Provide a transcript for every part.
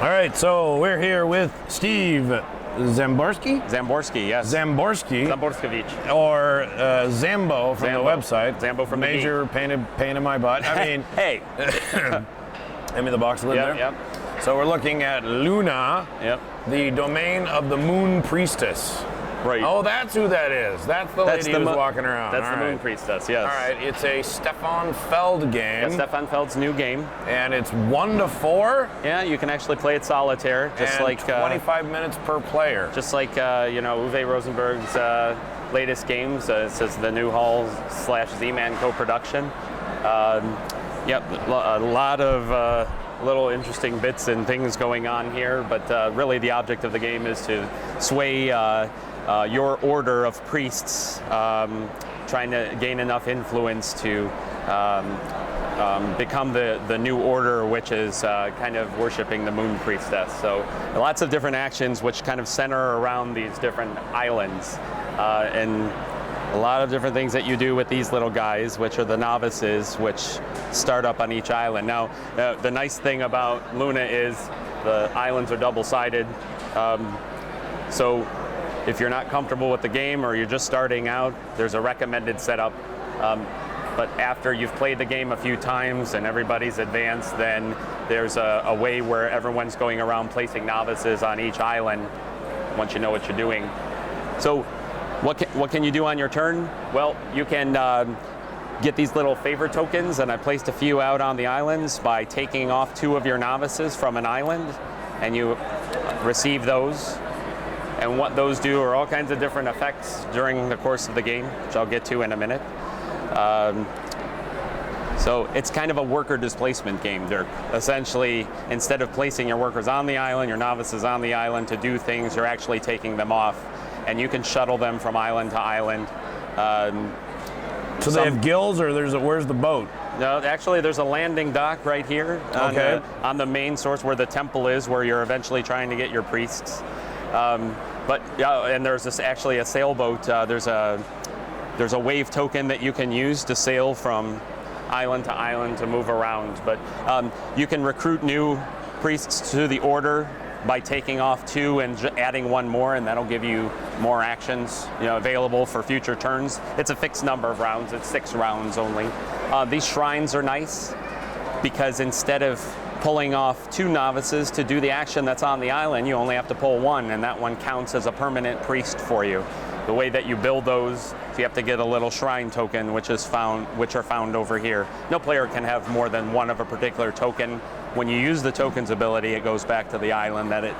All right, so we're here with Steve Zamborski? Zamborski, yes. Zamborski. Zamborskevich. Or Zambo from Zambo. the website. Zambo from Major pain in my butt. I mean, hey. Hand me the box lid there. Yep. So we're looking at Luna, the domain of the Moon Priestess. Right. Oh, that's who that is. That's the lady who's walking around. That's the Moon Priestess, yes. All right, it's a Stefan Feld game. Yeah, Stefan Feld's new game. And it's 1 to 4. Yeah, you can actually play it solitaire, just and like 25 minutes per player. Just like Uwe Rosenberg's latest games. It says the Newhall / Z-Man co-production. Yep, a lot of little interesting bits and things going on here, but really the object of the game is to sway your order of priests, trying to gain enough influence to become the new order, which is kind of worshiping the Moon Priestess. So lots of different actions which kind of center around these different islands, and a lot of different things that you do with these little guys, which are the novices, which start up on each island. Now, the nice thing about Luna is the islands are double-sided, so if you're not comfortable with the game or you're just starting out, there's a recommended setup. But after you've played the game a few times and everybody's advanced, then there's a way where everyone's going around placing novices on each island once you know what you're doing. So what can you do on your turn? Well, you can get these little favor tokens, and I placed a few out on the islands by taking off 2 of your novices from an island, and you receive those. And what those do are all kinds of different effects during the course of the game, which I'll get to in a minute. So it's kind of a worker displacement game, Dirk. Essentially, instead of placing your workers on the island, your novices on the island to do things, you're actually taking them off, and you can shuttle them from island to island. So they have gills, or where's the boat? No, actually, there's a landing dock right here on the main source where the temple is, where you're eventually trying to get your priests. And there's actually a sailboat. There's a wave token that you can use to sail from island to island to move around. But you can recruit new priests to the order by taking off 2 and adding 1 more, and that'll give you more actions, available for future turns. It's a fixed number of rounds. It's 6 rounds only. These shrines are nice because instead of pulling off 2 novices to do the action that's on the island, you only have to pull 1, and that one counts as a permanent priest for you. The way that you build those, you have to get a little shrine token, which are found over here. No player can have more than 1 of a particular token. When you use the token's ability, it goes back to the island that it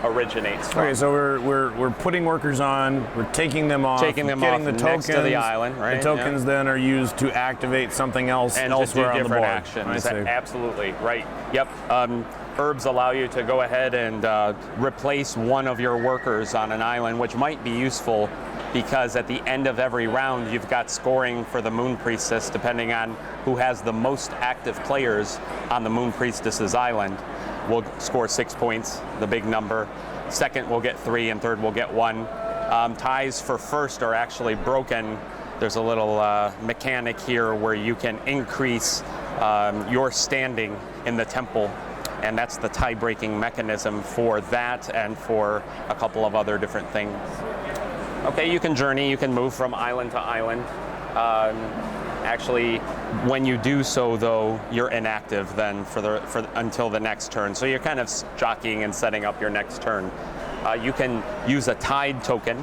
originates from. Okay, so we're putting workers on, we're taking them off, getting the tokens next to the island, right? The tokens then are used to activate something else and elsewhere to do on the board. different actions. Absolutely, right. Yep. Herbs allow you to go ahead and replace 1 of your workers on an island, which might be useful because at the end of every round, you've got scoring for the Moon Priestess, depending on who has the most active players on the Moon Priestess's island. Will score 6 points, the big number. Second will get 3, and third will get 1. Ties for first are actually broken. There's a little mechanic here where you can increase your standing in the temple, and that's the tie-breaking mechanism for that and for a couple of other different things. Okay, you can journey, you can move from island to island. Actually, when you do so, though, you're inactive then until the next turn. So you're kind of jockeying and setting up your next turn. You can use a tide token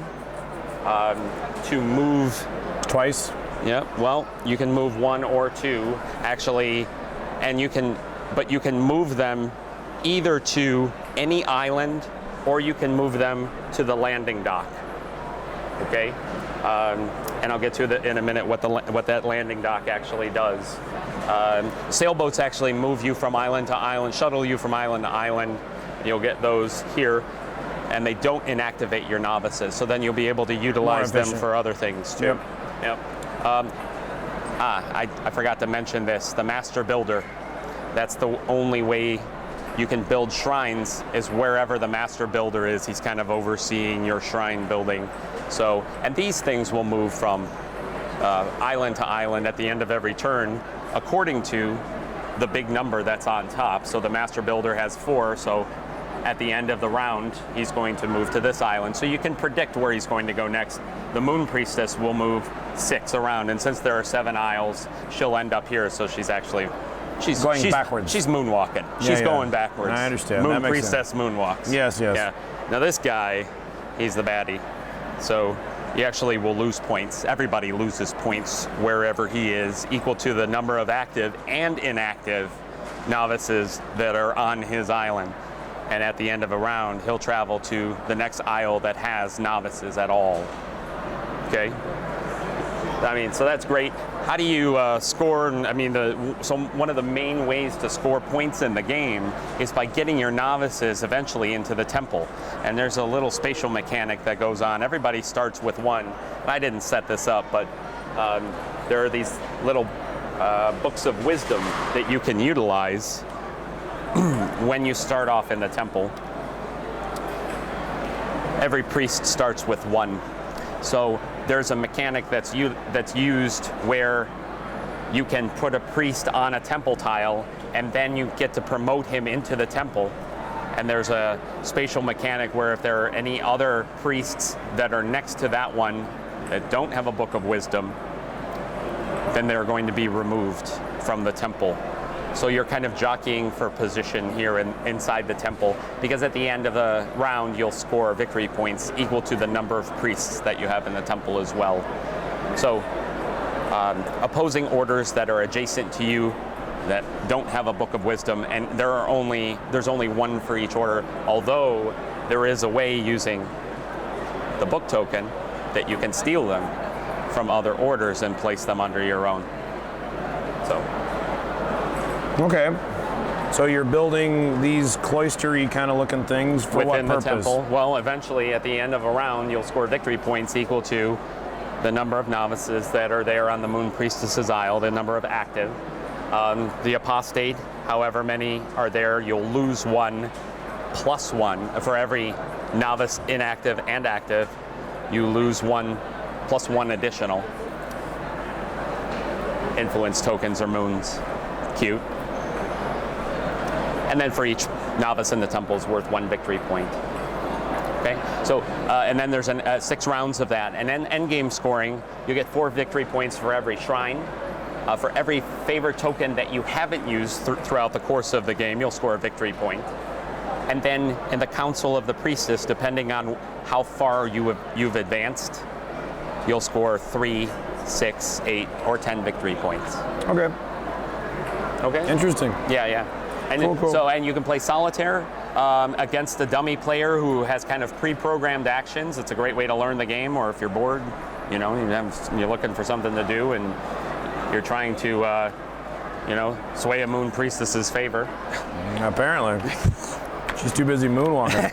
to move twice. Yeah. Well, you can move 1 or 2 actually, and you can move them either to any island or you can move them to the landing dock. Okay. And I'll get to in a minute what that landing dock actually does. Sailboats actually move you from island to island, shuttle you from island to island. You'll get those here, and they don't inactivate your novices. So then you'll be able to utilize them for other things too. Yep. I forgot to mention this. The Master Builder. That's the only way you can build shrines is wherever the Master Builder is. He's kind of overseeing your shrine building. So, and these things will move from island to island at the end of every turn according to the big number that's on top. So the Master Builder has 4, so at the end of the round, he's going to move to this island. So you can predict where he's going to go next. The Moon Priestess will move 6 around, and since there are 7 aisles, she'll end up here. So she's going backwards. She's moonwalking. She's going backwards. I understand. Moon That makes Priestess moonwalks. Yes, yes. Yeah. Now this guy, he's the baddie. So you actually will lose points. Everybody loses points wherever he is, equal to the number of active and inactive novices that are on his island. And at the end of a round, he'll travel to the next isle that has novices at all. Okay? I mean, so that's great. How do you score? I mean, so one of the main ways to score points in the game is by getting your novices eventually into the temple. And there's a little spatial mechanic that goes on. Everybody starts with 1. I didn't set this up, but there are these little books of wisdom that you can utilize when you start off in the temple. Every priest starts with 1. So there's a mechanic that's used where you can put a priest on a temple tile, and then you get to promote him into the temple. And there's a spatial mechanic where if there are any other priests that are next to that one that don't have a book of wisdom, then they're going to be removed from the temple. So you're kind of jockeying for position here inside the temple, because at the end of the round you'll score victory points equal to the number of priests that you have in the temple as well. So opposing orders that are adjacent to you that don't have a book of wisdom, and there's only 1 for each order, although there is a way using the book token that you can steal them from other orders and place them under your own. So. Okay. So you're building these cloistery kind of looking things for within what purpose? The temple. Well, eventually at the end of a round, you'll score victory points equal to the number of novices that are there on the Moon Priestess's Isle, the number of active. The apostate, however many are there, you'll lose 1 plus 1 for every novice, inactive, and active. You lose 1 plus 1 additional influence tokens or moons. Cute. And then for each novice in the temple is worth 1 victory point. Okay, so and then there's 6 rounds of that, and then end game scoring, you get 4 victory points for every shrine. For every favor token that you haven't used throughout the course of the game, you'll score a victory point. And then in the Council of the Priestess, depending on how far you've advanced, you'll score 3, 6, 8, or 10 victory points. Okay. Okay. Interesting. Yeah. And cool. So, and you can play solitaire against a dummy player who has kind of pre-programmed actions. It's a great way to learn the game. Or if you're bored, you're looking for something to do, and you're trying to, sway a Moon Priestess's favor. Apparently, she's too busy moonwalking.